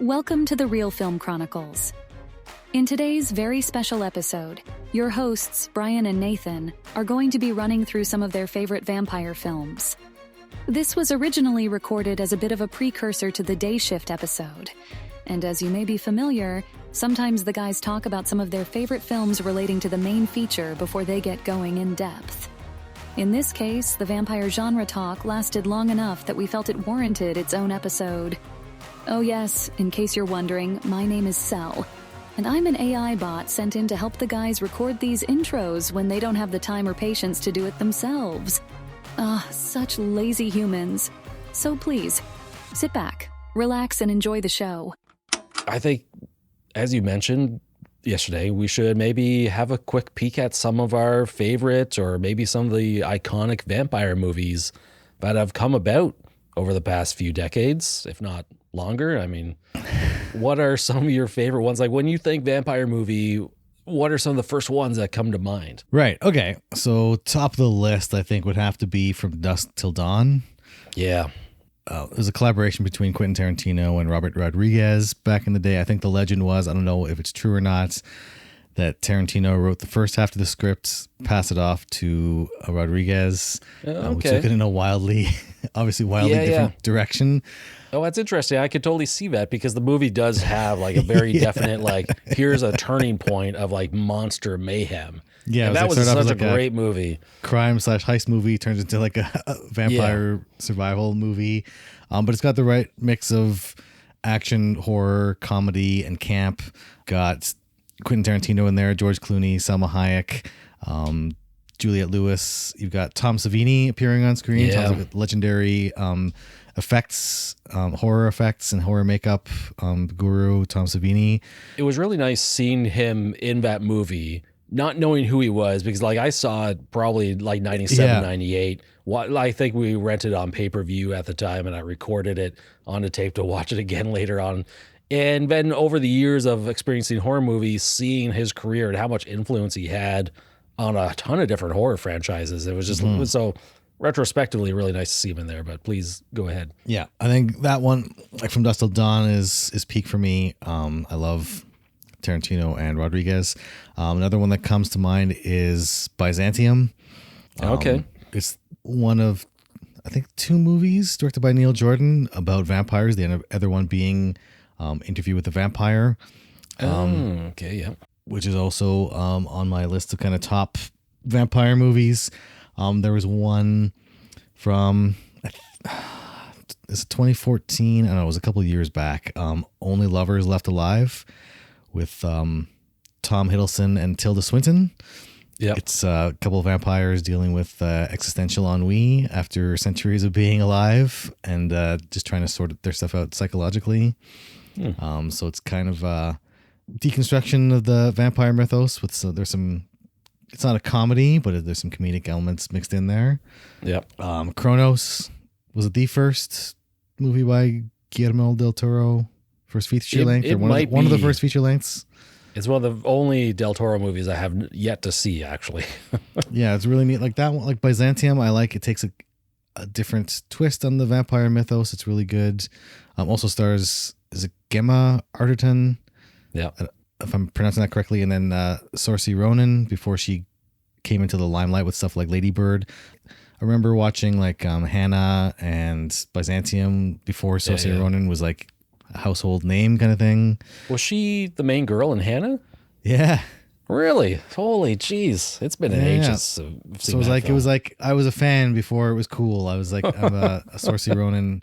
Welcome to the Reel Film Chronicles. In today's very special episode, your hosts, Brian and Nathan, are going to be running through some of their favorite vampire films. This was originally recorded as a bit of a precursor to the Day Shift episode. And as you may be familiar, sometimes the guys talk about some of their favorite films relating to the main feature before they get going in depth. In this case, the vampire genre talk lasted long enough that we felt it warranted its own episode. Oh yes, in case you're wondering, my name is Cell, and I'm an AI bot sent in to help the guys record these intros when they don't have the time or patience to do it themselves. Such lazy humans. So please, sit back, relax, and enjoy the show. I think, as you mentioned yesterday, we should maybe have a quick peek at some of our favorite or maybe some of the iconic vampire movies that have come about over the past few decades, if not longer. I mean, what are some of your favorite ones? Like, when you think vampire movie, what are some of the first ones that come to mind? Right. Okay. So top of the list, I think, would have to be From Dusk Till Dawn. Yeah. It was a collaboration between Quentin Tarantino and Robert Rodriguez back in the day. I think the legend was, I don't know if it's true or not, that Tarantino wrote the first half of the script, passed it off to Rodriguez, which took it in a wildly different direction. Oh, that's interesting. I could totally see that, because the movie does have like a very definite, like, here's a turning point of like monster mayhem. Yeah, and that was such a great movie. Crime/heist movie turns into like a vampire survival movie. But it's got the right mix of action, horror, comedy, and camp. Got Quentin Tarantino in there, George Clooney, Salma Hayek, Juliette Lewis. You've got Tom Savini appearing on screen. Yeah. Tom's like legendary effects, horror effects and horror makeup guru, Tom Savini. It was really nice seeing him in that movie, not knowing who he was, because like I saw it probably like 97, 98. I think we rented on pay-per-view at the time, and I recorded it on a tape to watch it again later on. And then over the years of experiencing horror movies, seeing his career and how much influence he had on a ton of different horror franchises, it was just so retrospectively really nice to see him in there. But please go ahead. Yeah, I think that one, like From Dusk Till Dawn, is peak for me. I love Tarantino and Rodriguez. Another one that comes to mind is Byzantium. Okay. It's one of, I think, 2 movies directed by Neil Jordan about vampires, the other one being Interview with the Vampire. Okay, yeah. Which is also on my list of kind of top vampire movies. There was one from, is it 2014? I don't know, it was a couple of years back. Only Lovers Left Alive with Tom Hiddleston and Tilda Swinton. Yeah, it's a couple of vampires dealing with existential ennui after centuries of being alive, and just trying to sort their stuff out psychologically. So it's kind of deconstruction of the vampire mythos. There's some. It's not a comedy, but there's some comedic elements mixed in there. Yep. Kronos, was it the first movie by Guillermo del Toro? First feature length, or one of the first feature lengths. It's one of the only Del Toro movies I have yet to see, actually. Yeah, it's really neat. Like that one, like Byzantium, I like. It takes a different twist on the vampire mythos. It's really good. Also stars, is it Gemma Arterton? Yeah. If I'm pronouncing that correctly. And then Saoirse Ronan, before she came into the limelight with stuff like Lady Bird. I remember watching like Hannah and Byzantium before Saoirse Ronan was like a household name kind of thing. Was she the main girl in Hannah? Yeah. Really? Holy jeez. It's been an ages. So it was like I was a fan before it was cool. I was like, I'm a Saoirse Ronan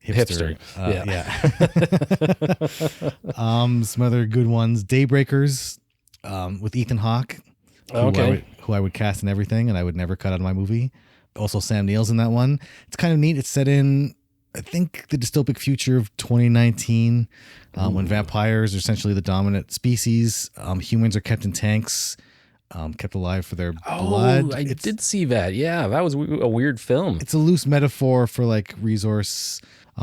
hipster. Some other good ones. Daybreakers with Ethan Hawke, who I would cast in everything and I would never cut out of my movie. Also Sam Neill's in that one. It's kind of neat. It's set in, I think, the dystopic future of 2019, when vampires are essentially the dominant species. Humans are kept in tanks, kept alive for their blood. I did see that. Yeah, that was a weird film. It's a loose metaphor for like resource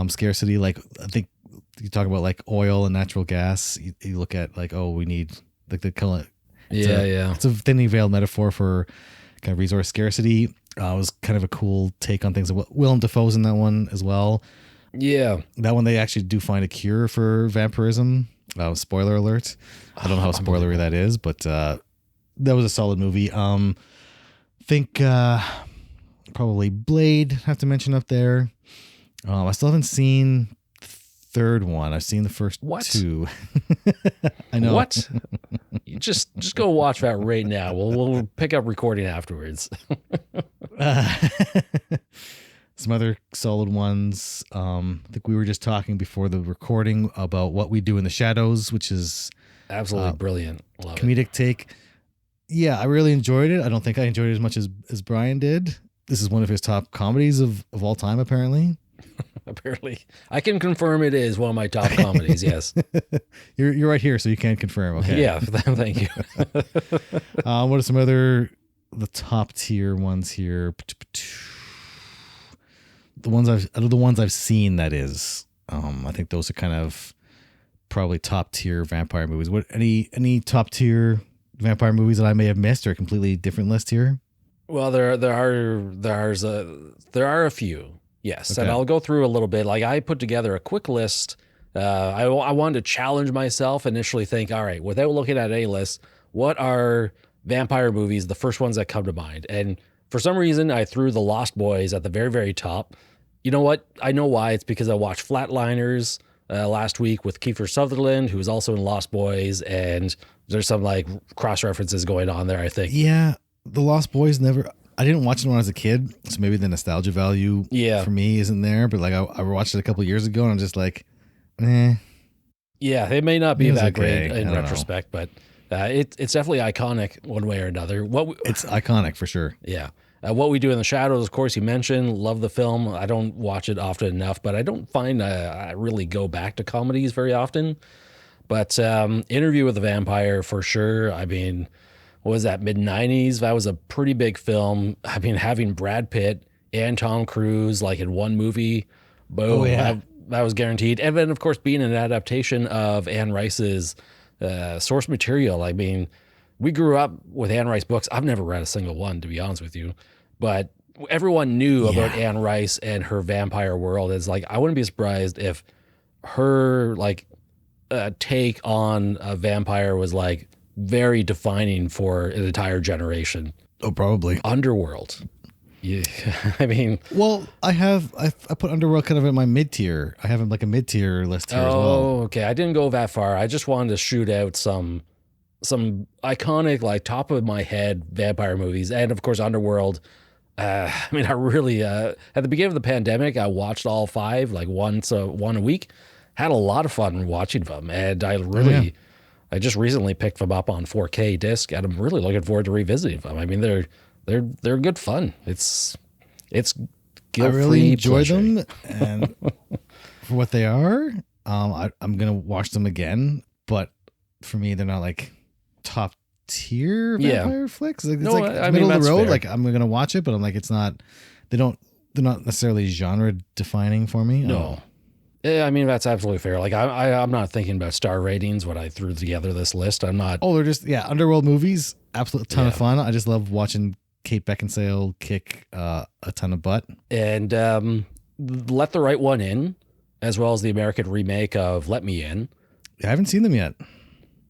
scarcity. Like, I think you talk about like oil and natural gas. You look at like, we need like the color. It's a thinly veiled metaphor for kind of resource scarcity. It was kind of a cool take on things. Willem Dafoe's in that one as well. Yeah. That one, they actually do find a cure for vampirism. Spoiler alert. I don't know how spoilery that is, but that was a solid movie. Think probably Blade, have to mention up there. I still haven't seen the third one. I've seen the first two. I know. What? You just go watch that right now. We'll pick up recording afterwards. Some other solid ones. I think we were just talking before the recording about What We Do in the Shadows, which is absolutely brilliant. Love comedic take. Yeah, I really enjoyed it. I don't think I enjoyed it as much as Brian did. This is one of his top comedies of all time, apparently. Apparently. I can confirm it is one of my top comedies, yes. You're right here, so you can confirm. Okay. Yeah, thank you. What are some other the top tier ones here? The ones I've seen, that is. I think those are kind of probably top tier vampire movies. What any top tier vampire movies that I may have missed, or a completely different list here? Well, there are a few. Yes, okay. And I'll go through a little bit. Like, I put together a quick list. I wanted to challenge myself, initially think, all right, without looking at a list, what are vampire movies, the first ones that come to mind? And for some reason, I threw The Lost Boys at the very, very top. You know what? I know why. It's because I watched Flatliners last week with Kiefer Sutherland, who was also in Lost Boys, and there's some like cross references going on there, I think. Yeah, The Lost Boys I didn't watch it when I was a kid, so maybe the nostalgia value for me isn't there. But like I watched it a couple of years ago, and I'm just like, eh. Yeah, it may not be that great in retrospect, but it's definitely iconic one way or another. It's iconic for sure. Yeah. What We Do in the Shadows, of course, you mentioned. Love the film. I don't watch it often enough, but I don't find I really go back to comedies very often. But Interview with the Vampire, for sure. I mean, what was that, mid-90s? That was a pretty big film. I mean, having Brad Pitt and Tom Cruise like in one movie, boom, that was guaranteed. And then, of course, being an adaptation of Anne Rice's source material. I mean, we grew up with Anne Rice books. I've never read a single one, to be honest with you. But everyone knew about Anne Rice and her vampire world. It's like, I wouldn't be surprised if her like take on a vampire was like very defining for an entire generation. Oh, probably. Underworld. Yeah, I mean, well, I put Underworld kind of in my mid tier. I have like a mid tier list here as well. Oh, okay. I didn't go that far. I just wanted to shoot out some iconic, like top of my head vampire movies, and of course Underworld. I mean, I really at the beginning of the pandemic, I watched all 5 like one a week. Had a lot of fun watching them, and I just recently picked them up on 4K disc, and I'm really looking forward to revisiting them. I mean, they're good fun. It's I really enjoy them, and for what they are, I'm gonna watch them again. But for me, they're not like top tier vampire flicks. Like, it's middle of the road. Fair. Like, I'm gonna watch it, but I'm like, it's not. They're not necessarily genre defining for me. No. Yeah, I mean, that's absolutely fair. Like, I'm not thinking about star ratings when I threw together this list. I'm not. Oh, they're just Underworld movies, absolute ton of fun. I just love watching Kate Beckinsale kick a ton of butt. And Let the Right One In, as well as the American remake of Let Me In. I haven't seen them yet.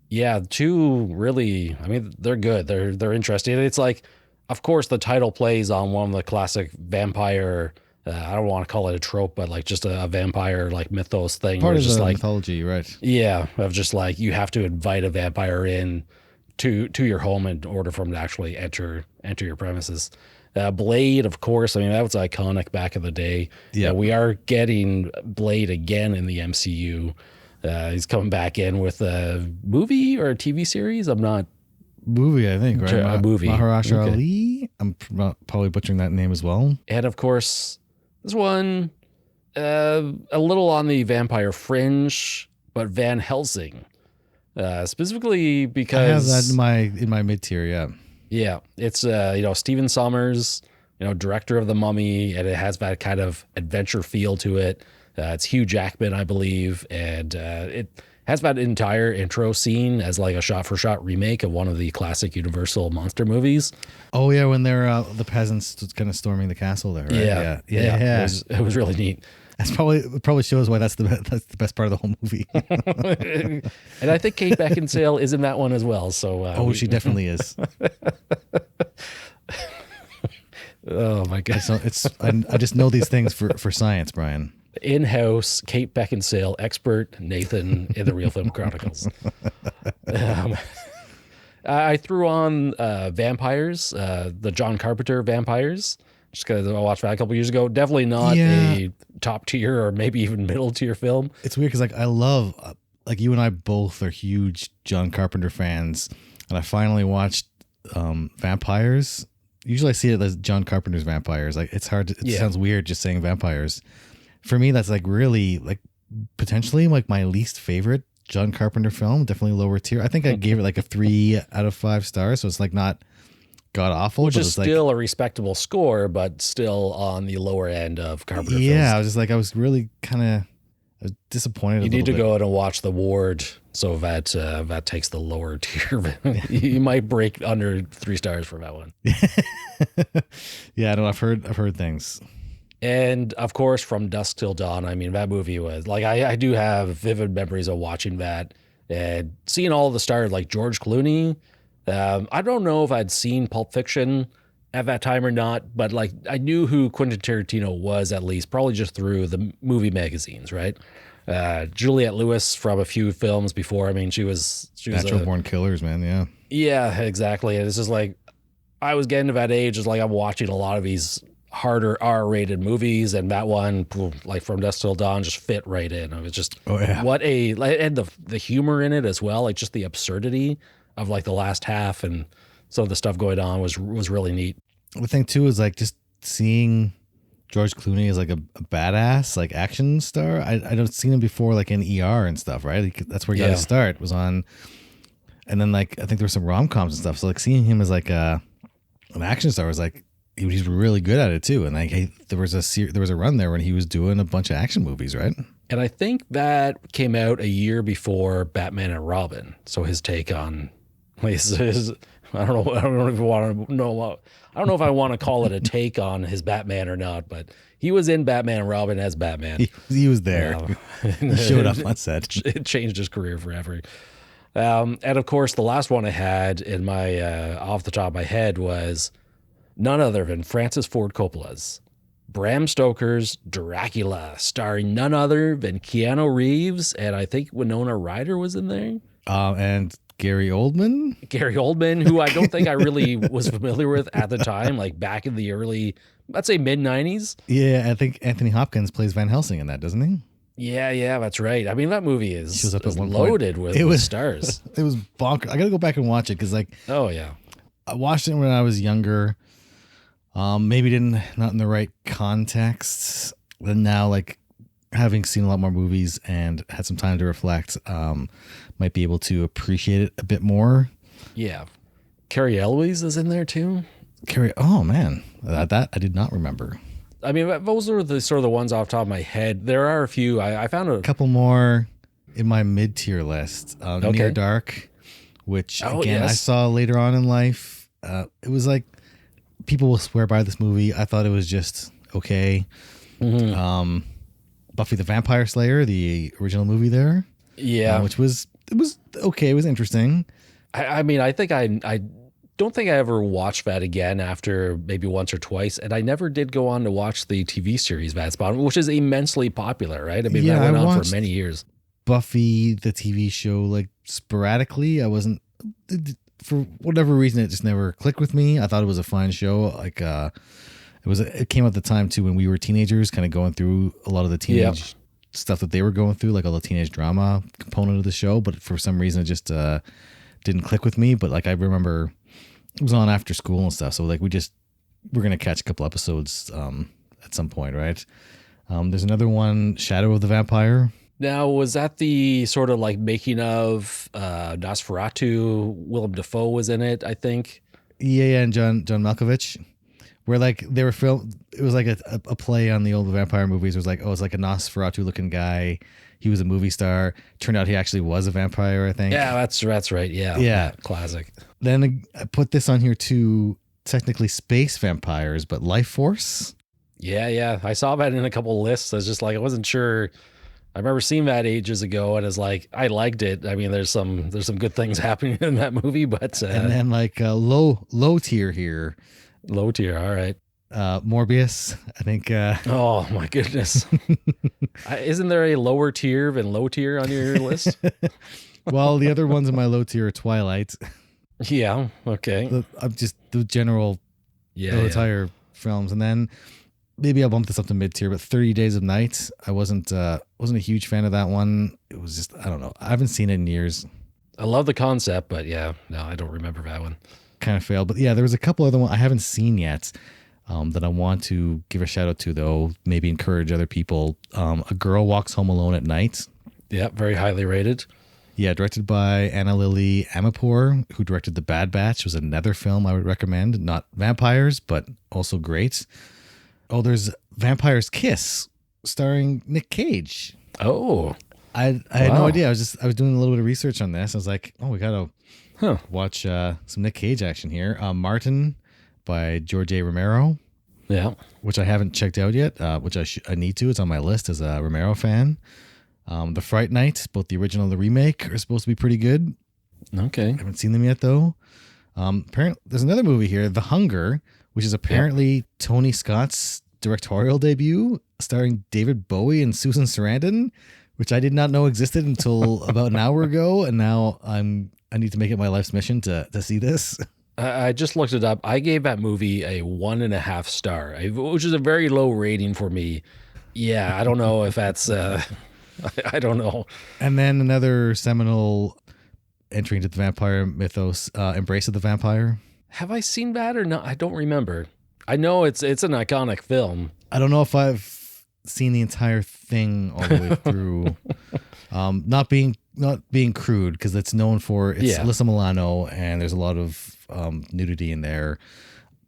Yeah, 2 really, I mean, they're good. They're interesting. It's like, of course, the title plays on one of the classic vampire, I don't want to call it a trope, but like just a vampire like mythos thing. Part of just the like, mythology, right? Yeah, of just like you have to invite a vampire in to your home in order for him to actually enter your premises. Blade, of course, I mean, that was iconic back in the day. Yeah, we are getting Blade again in the MCU. He's coming back in with a movie or a TV series. I'm not. Movie, I think, right? A movie. Mahershala Ali. I'm probably butchering that name as well. And of course, this one, a little on the vampire fringe, but Van Helsing, specifically because I have that in my mid tier. Yeah. Yeah, it's Stephen Sommers, director of The Mummy, and it has that kind of adventure feel to it. It's Hugh Jackman, I believe, and it has that entire intro scene as like a shot-for-shot remake of one of the classic Universal monster movies. Oh yeah, when they're the peasants kind of storming the castle there. Right? Yeah. It was really neat. That's probably shows why that's the best part of the whole movie. And I think Kate Beckinsale is in that one as well. So she definitely is. Oh my god! I just know these things for science, Brian. In-house Kate Beckinsale expert Nathan in the Reel Film Chronicles. I threw on Vampires, the John Carpenter Vampires, just because I watched that a couple years ago. Definitely not a top tier or maybe even middle tier film. It's weird because I love, you and I both are huge John Carpenter fans, and I finally watched Vampires. Usually I see it as John Carpenter's Vampires. It's hard to, it sounds weird just saying vampires. For me, that's really potentially my least favorite John Carpenter film, definitely lower tier. I think I gave it a 3 out of 5 stars. So it's not god awful, which but is still a respectable score, but still on the lower end of Carpenter films. Yeah, I was just I was really kind of disappointed. You need to go out and watch The Ward, so that takes the lower tier. You might break under 3 stars for that one. Yeah, no, I've heard things. And of course, From Dusk Till Dawn. I mean, that movie was I do have vivid memories of watching that and seeing all the stars like George Clooney. I don't know if I'd seen Pulp Fiction at that time or not, but I knew who Quentin Tarantino was, at least probably just through the movie magazines, right? Juliette Lewis from a few films before. I mean, she was Natural Born Killers, man. Yeah. Yeah, exactly. And it's just I was getting to that age. It's I'm watching a lot of these harder R-rated movies, and that one, From Dusk Till Dawn, just fit right in. It was just and the humor in it as well, just the absurdity of the last half and some of the stuff going on was really neat. The thing too is just seeing George Clooney as a badass action star. I don't seen him before in ER and stuff, right? That's where he got his start, was on. And then I think there were some rom-coms and stuff. So seeing him as an action star was he's really good at it too. And there was a run there when he was doing a bunch of action movies, right? And I think that came out a year before Batman and Robin. So his take on his I don't know if I want to call it a take on his Batman or not, but he was in Batman and Robin as Batman. He was there. He showed up on set. It changed his career forever. And of course, the last one I had in my off the top of my head was none other than Francis Ford Coppola's Bram Stoker's Dracula, starring none other than Keanu Reeves, and I think Winona Ryder was in there. And Gary Oldman, who I don't think I really was familiar with at the time, back in the early, let's say mid-90s. Yeah, I think Anthony Hopkins plays Van Helsing in that, doesn't he? Yeah, that's right. I mean, that movie is loaded with stars. It was bonkers. I got to go back and watch it because oh yeah, I watched it when I was younger. Maybe not in the right context. And now, having seen a lot more movies and had some time to reflect, might be able to appreciate it a bit more. Yeah. Carrie Elwes is in there too. Oh man, that I did not remember. I mean, those are the sort of the ones off the top of my head. There are a few. I found a couple more in my mid-tier list. Near Dark, which again I saw later on in life. It was people will swear by this movie. I thought it was just okay. Mm-hmm. Buffy the Vampire Slayer, the original movie there. Yeah. It was okay. It was interesting. I mean, I think I don't think I ever watched that again after maybe once or twice. And I never did go on to watch the TV series that spawned, which is immensely popular, right? I mean, that went on for many years. Buffy, the TV show, sporadically. I wasn't, for whatever reason, it just never clicked with me. I thought it was a fine show. It came at the time too when we were teenagers, kind of going through a lot of the teenage stuff that they were going through, all the teenage drama component of the show. But for some reason, it just didn't click with me. But I remember it was on after school and stuff. So we're gonna catch a couple episodes at some point, right? There's another one, Shadow of the Vampire. Now, was that the sort of making of Nosferatu? Willem Dafoe was in it, I think. Yeah, and John Malkovich. Where they were filmed, it was a play on the old vampire movies. It was it's a Nosferatu looking guy. He was a movie star. Turned out he actually was a vampire, I think. Yeah, that's right. Yeah, classic. Then I put this on here too. Technically space vampires, but life force. Yeah. I saw that in a couple of lists. I was just like, I wasn't sure. I remember seeing that ages ago, and it's like I liked it. I mean, there's some good things happening in that movie, but And then like low tier here, low tier. All right. Morbius. I think. Oh my goodness. Isn't there a lower tier than low tier on your list? Well, the other ones in my low tier are Twilight. Yeah. Okay. I'm just the general, Yeah. entire films, and then maybe I'll bump this up to mid tier. But 30 Days of Night, I wasn't a huge fan of that one. It was just, I don't know. I haven't seen it in years. I love the concept, but yeah, no, I don't remember that one. Kind of failed. But yeah, there was a couple other ones I haven't seen yet. That I want to give a shout out to, though, maybe encourage other people. A Girl Walks Home Alone at Night. Yeah, very highly rated. Yeah, directed by Anna Lily Amirpour, who directed The Bad Batch. It was another film I would recommend. Not vampires, but also great. Oh, there's Vampire's Kiss, starring Nick Cage. Oh, I had no idea. I was doing a little bit of research on this. I was like, oh, we gotta watch some Nick Cage action here. Martin by George A. Romero. Yeah, which I haven't checked out yet, which I need to. It's on my list as a Romero fan. The Fright Night, both the original and the remake, are supposed to be pretty good. Okay. I haven't seen them yet, though. Apparently, there's another movie here, The Hunger, which is apparently Tony Scott's directorial debut, starring David Bowie and Susan Sarandon, which I did not know existed until about an hour ago, and now I need to make it my life's mission to see this. I just looked it up. I gave that movie a 1.5 star, which is a very low rating for me. Yeah, I don't know if that's, I don't know. And then another seminal entry into the vampire mythos, Embrace of the Vampire. Have I seen that or not? I don't remember. I know it's an iconic film. I don't know if I've seen the entire thing all the way through. Not being crude, because it's known for it's Alyssa Milano, and there's a lot of nudity in there.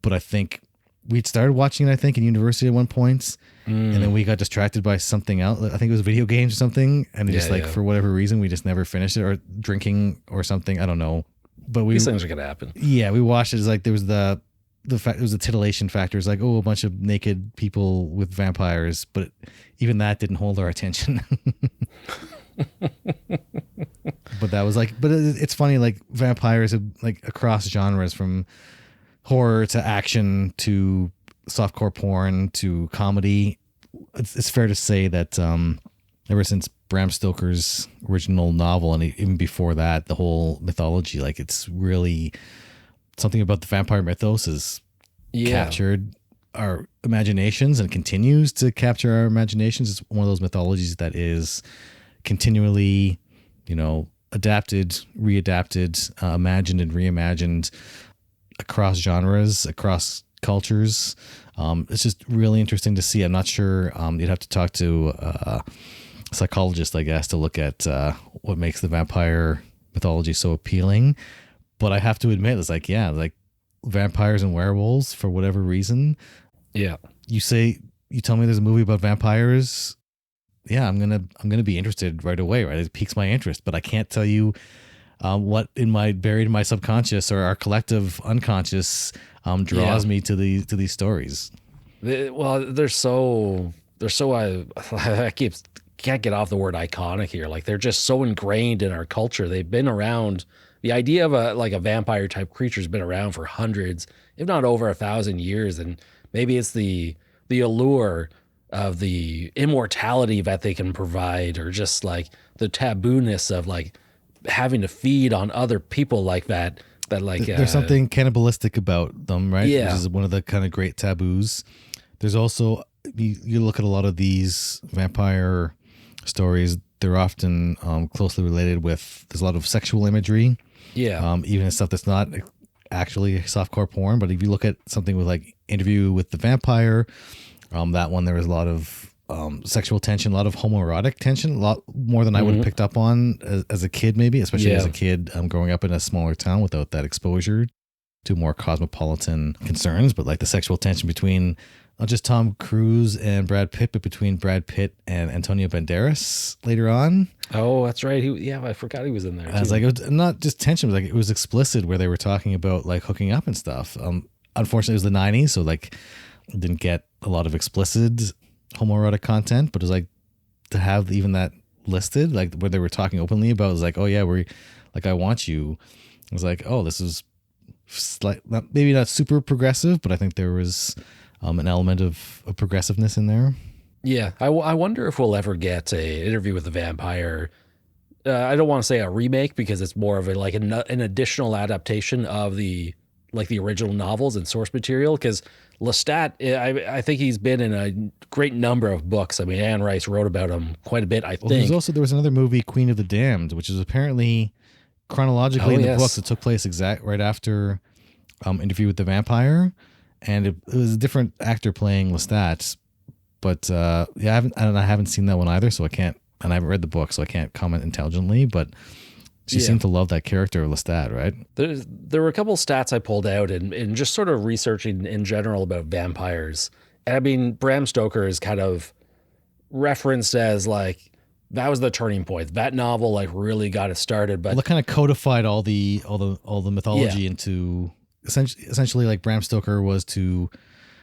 But I think we'd started watching it, in university at one point, and then we got distracted by something else. I think it was video games or something, and for whatever reason we just never finished it, or drinking or something. I don't know. But these things are gonna happen. Yeah, we watched it. It's like there was the fact, it was the titillation factor. It's like, oh, a bunch of naked people with vampires, but even that didn't hold our attention. But that was like, but it's funny, like vampires have like across genres, from horror to action to softcore porn to comedy. It's fair to say that ever since Bram Stoker's original novel, and even before that, the whole mythology, like it's really something about the vampire mythos has captured our imaginations and continues to capture our imaginations. It's one of those mythologies that is continually, adapted, readapted, imagined and reimagined across genres, across cultures. It's just really interesting to see. I'm not sure. You'd have to talk to a psychologist, I guess, to look at what makes the vampire mythology so appealing. But I have to admit, it's like, vampires and werewolves, for whatever reason. Yeah. You tell me there's a movie about vampires. Yeah, I'm gonna be interested right away. Right, it piques my interest, but I can't tell you what buried in my subconscious or our collective unconscious draws me to these stories. They're so I can't get off the word iconic here. Like, they're just so ingrained in our culture. They've been around. The idea of a vampire type creature has been around for hundreds, if not over 1,000 years, and maybe it's the allure of the immortality that they can provide, or just like the tabooness of like having to feed on other people like that like there's something cannibalistic about them, right? Yeah, which is one of the kind of great taboos. There's also, you look at a lot of these vampire stories, they're often closely related with, there's a lot of sexual imagery, even stuff that's not actually softcore porn. But if you look at something with like Interview with the Vampire, that one, there was a lot of sexual tension, a lot of homoerotic tension, a lot more than I would have picked up on as a kid, maybe, especially as a kid growing up in a smaller town without that exposure to more cosmopolitan concerns. But like the sexual tension between not just Tom Cruise and Brad Pitt, but between Brad Pitt and Antonio Banderas later on. Oh, that's right. I forgot he was in there. I was like, it was not just tension, but like it was explicit, where they were talking about like hooking up and stuff. Unfortunately, it was the 90s, so like didn't get a lot of explicit homoerotic content, but it was like to have even that listed, like where they were talking openly about, it was like, oh yeah, we're like, I want you. I was like, oh, this is maybe not super progressive, but I think there was an element of progressiveness in there. Yeah, I wonder if we'll ever get a Interview with the Vampire. I don't want to say a remake because it's more of an additional adaptation of the original novels and source material. Because Lestat, I think he's been in a great number of books. I mean, Anne Rice wrote about him quite a bit, I think. There was another movie, Queen of the Damned, which is apparently chronologically in the books. It took place right after Interview with the Vampire, and it was a different actor playing Lestat. But I haven't seen that one either, so I can't. And I haven't read the book, so I can't comment intelligently. But she seemed to love that character, Lestat, right? There were a couple stats I pulled out and just sort of researching in general about vampires. And I mean, Bram Stoker is kind of referenced as like that was the turning point. That novel like really got it started. But it kind of codified all the mythology into essentially like Bram Stoker was to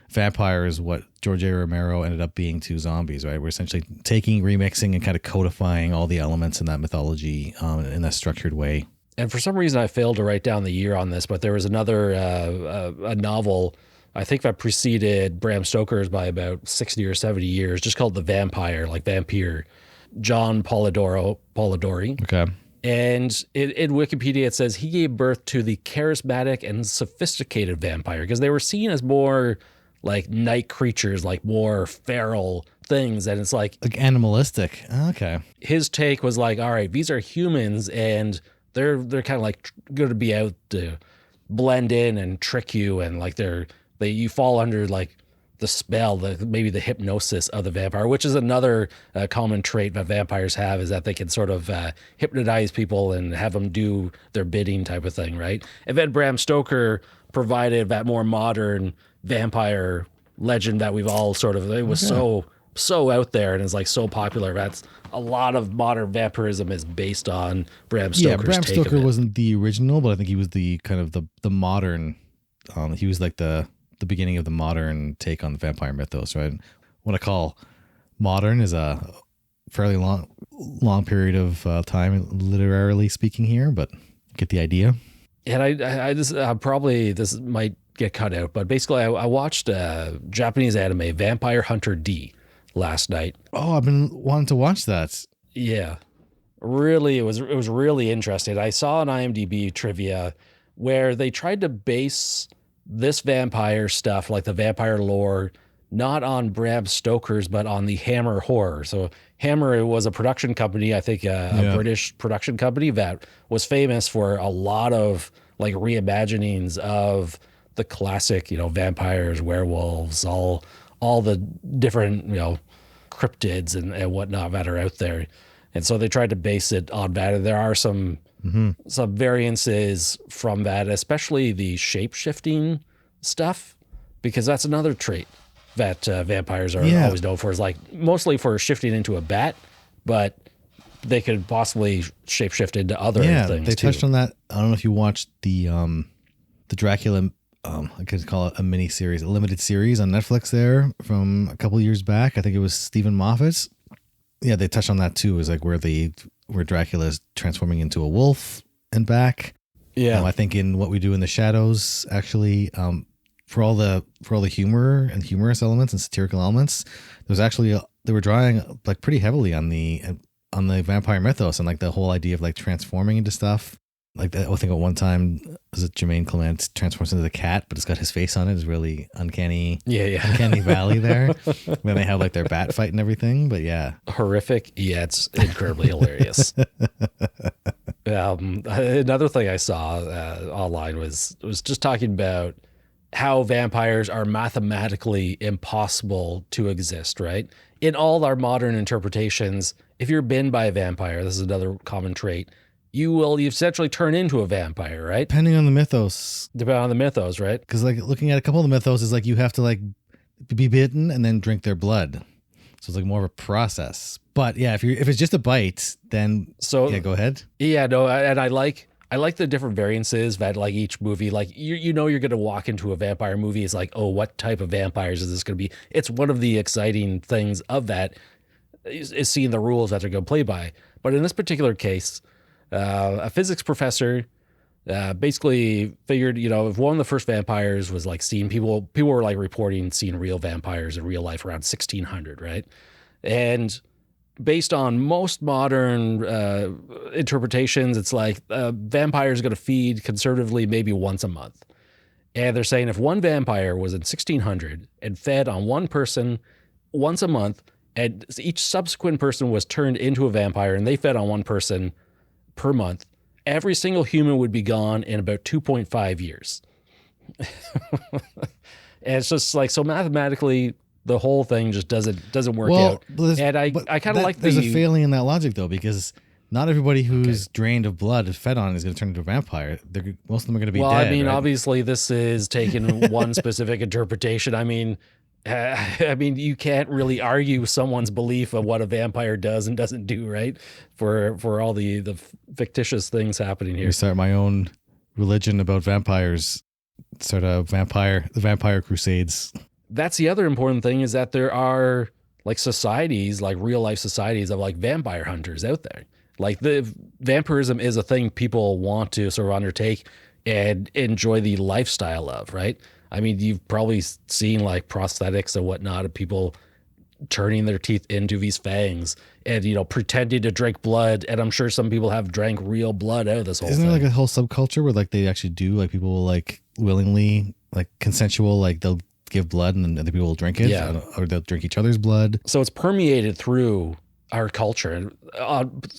vampires what George A. Romero ended up being to zombies, right? We're essentially taking, remixing, and kind of codifying all the elements in that mythology in a structured way. And for some reason, I failed to write down the year on this, but there was another a novel, I think that preceded Bram Stoker's by about 60 or 70 years, just called The Vampire, like vampire, John Polidori. Okay. And in Wikipedia, it says he gave birth to the charismatic and sophisticated vampire because they were seen as more like night creatures, like more feral things. And it's like animalistic. Okay. His take was like, all right, these are humans and they're kind of like going to be out to blend in and trick you. And like you fall under like the spell, maybe the hypnosis of the vampire, which is another common trait that vampires have, is that they can sort of hypnotize people and have them do their bidding type of thing, right? And then Bram Stoker provided that more modern vampire legend that we've all sort of, it was so out there and is like so popular. That's a lot of modern vampirism is based on Bram Stoker's take. Bram Stoker wasn't the original, but I think he was the kind of the modern, he was like the beginning of the modern take on the vampire mythos, right? What I call modern is a fairly long period of time, literarily speaking here, but get the idea. And I just probably, this might get cut out, but basically I watched Japanese anime Vampire Hunter D last night. Oh, I've been wanting to watch that. Yeah, really, it was really interesting. I saw an IMDb trivia where they tried to base this vampire stuff, like the vampire lore, not on Bram Stoker's, but on the Hammer horror. So Hammer was a production company, I think a British production company that was famous for a lot of like reimaginings of the classic, vampires, werewolves, all the different, cryptids and whatnot that are out there. And so they tried to base it on that. And there are some variances from that, especially the shape-shifting stuff, because that's another trait that vampires are always known for, is like mostly for shifting into a bat, but they could possibly shapeshift into other things. They touched on that. I don't know if you watched the Dracula, I could call it a mini series, a limited series on Netflix there from a couple of years back. I think it was Stephen Moffat's. Yeah, they touched on that too. Is like where Dracula is transforming into a wolf and back. Yeah, I think in What We Do in the Shadows, actually, for all the humor and humorous elements and satirical elements, there's actually they were drawing like pretty heavily on the vampire mythos and like the whole idea of like transforming into stuff. Like I think at one time, was it Jermaine Clement transforms into the cat, but it's got his face on it. It's really uncanny. Uncanny valley there. Then they have like their bat fight and everything. But yeah, horrific. Yeah, it's incredibly hilarious. Another thing I saw online was just talking about how vampires are mathematically impossible to exist. Right, in all our modern interpretations, if you're bitten by a vampire, this is another common trait. You essentially turn into a vampire, right? Depending on the mythos. Depending on the mythos, right? Because like looking at a couple of the mythos is like you have to like be bitten and then drink their blood. So it's like more of a process. But yeah, if it's just a bite, then go ahead. Yeah, no, and I like I like the different variances that like each movie, like you know, you're going to walk into a vampire movie. It's like, oh, what type of vampires is this going to be? It's one of the exciting things of that is seeing the rules that they're going to play by. But in this particular case, a physics professor basically figured, you know, if one of the first vampires was like seeing people were like reporting seeing real vampires in real life around 1600, right? And based on most modern interpretations, it's like vampires are going to feed conservatively maybe once a month. And they're saying if one vampire was in 1600 and fed on one person once a month, and each subsequent person was turned into a vampire and they fed on one person per month, every single human would be gone in about 2.5 years. And it's just like, so mathematically, the whole thing just doesn't work out. And I kind of like there's a failing in that logic though, because not everybody who's drained of blood is fed on is going to turn into a vampire. Most of them are going to be dead. Well, I mean, right? obviously this is taking one specific interpretation. I mean, you can't really argue someone's belief of what a vampire does and doesn't do, right? For all the fictitious things happening here. I start my own religion about vampires. Start the vampire crusades. That's the other important thing, is that there are like societies, like real life societies of like vampire hunters out there. Like the vampirism is a thing people want to sort of undertake and enjoy the lifestyle of, right? I mean, you've probably seen like prosthetics and whatnot of people turning their teeth into these fangs and, you know, pretending to drink blood. And I'm sure some people have drank real blood out of this whole thing. Isn't there like a whole subculture where like they actually do, like people will like willingly, like consensual, like they'll give blood and then other people will drink it, or they'll drink each other's blood. So it's permeated through our culture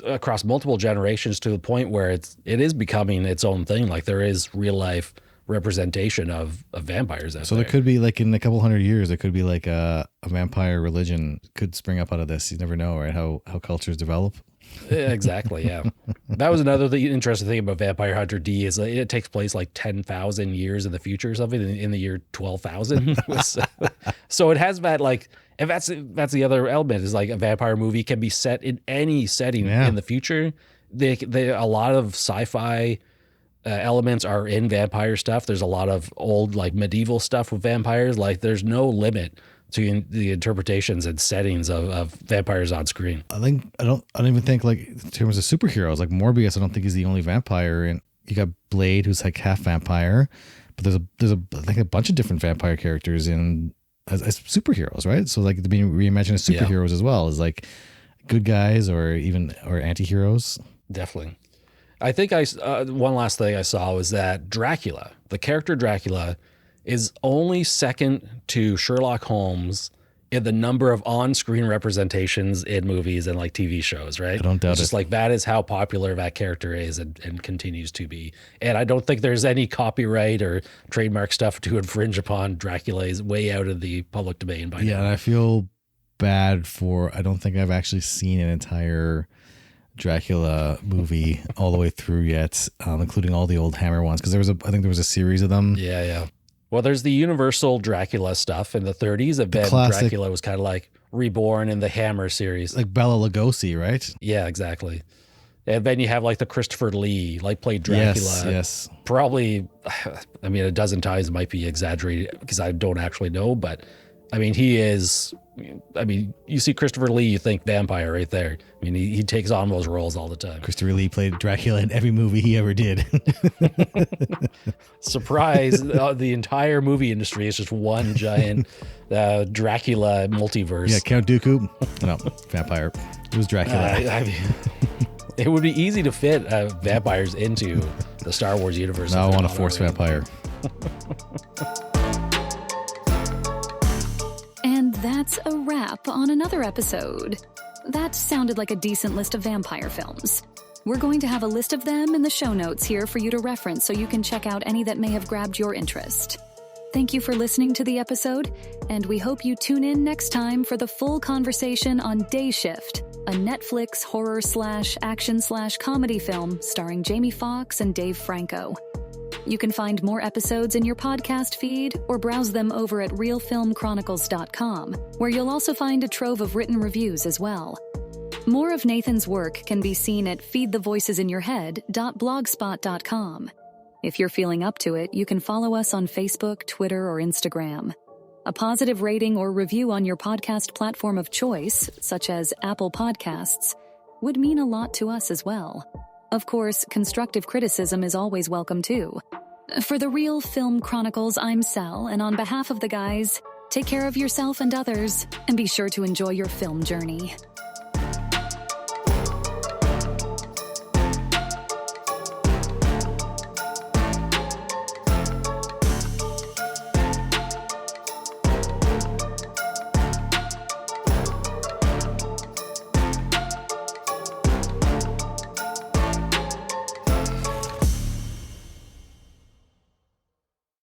across multiple generations to the point where it is becoming its own thing. Like there is real life representation of vampires out so there. There could be like in a couple hundred years, there could be like a vampire religion could spring up out of this. You never know, right? How cultures develop. Yeah, exactly. Yeah. That was another interesting thing about Vampire Hunter D is it takes place like 10,000 years in the future or something in the year 12,000. So it has that like, and that's the other element is like a vampire movie can be set in any setting in the future. A lot of sci-fi elements are in vampire stuff. There's a lot of old like medieval stuff with vampires. Like there's no limit to the interpretations and settings of vampires on screen. I don't even think like in terms of superheroes, like Morbius, I don't think he's the only vampire. And you got Blade, who's like half vampire, but there's I think a bunch of different vampire characters as superheroes, right? So like to be reimagined as superheroes as well as like good guys or anti-heroes. Definitely. I think one last thing I saw was that Dracula, the character Dracula, is only second to Sherlock Holmes in the number of on-screen representations in movies and like TV shows, right? I don't doubt it's just like that is how popular that character is and continues to be. And I don't think there's any copyright or trademark stuff to infringe upon. Dracula is way out of the public domain by now. Yeah, and I feel bad I don't think I've actually seen an entire Dracula movie all the way through yet, including all the old Hammer ones, because I think there was a series of them. Yeah. Well, there's the Universal Dracula stuff in the 30s. And then Dracula was kind of like reborn in the Hammer series. Like Bela Lugosi, right? Yeah, exactly. And then you have like the Christopher Lee, like played Dracula. Yes. Probably, I mean, a dozen times might be exaggerated because I don't actually know, but I mean, you see Christopher Lee, you think vampire right there. I mean, he takes on those roles all the time. Christopher Lee played Dracula in every movie he ever did. Surprise, the entire movie industry is just one giant Dracula multiverse. Yeah, Count Dooku. No, vampire. It was Dracula. It would be easy to fit vampires into the Star Wars universe. Now I want a Force vampire. And that's a wrap on another episode. That sounded like a decent list of vampire films. We're going to have a list of them in the show notes here for you to reference so you can check out any that may have grabbed your interest. Thank you for listening to the episode, and we hope you tune in next time for the full conversation on Day Shift, a Netflix horror/action/comedy film starring Jamie Foxx and Dave Franco. You can find more episodes in your podcast feed or browse them over at reelfilmchronicles.com, where you'll also find a trove of written reviews as well. More of Nathan's work can be seen at feedthevoicesinyourhead.blogspot.com. If you're feeling up to it, you can follow us on Facebook, Twitter, or Instagram. A positive rating or review on your podcast platform of choice, such as Apple Podcasts, would mean a lot to us as well. Of course, constructive criticism is always welcome too. For the Reel Film Chronicles, I'm Sel, and on behalf of the guys, take care of yourself and others, and be sure to enjoy your film journey.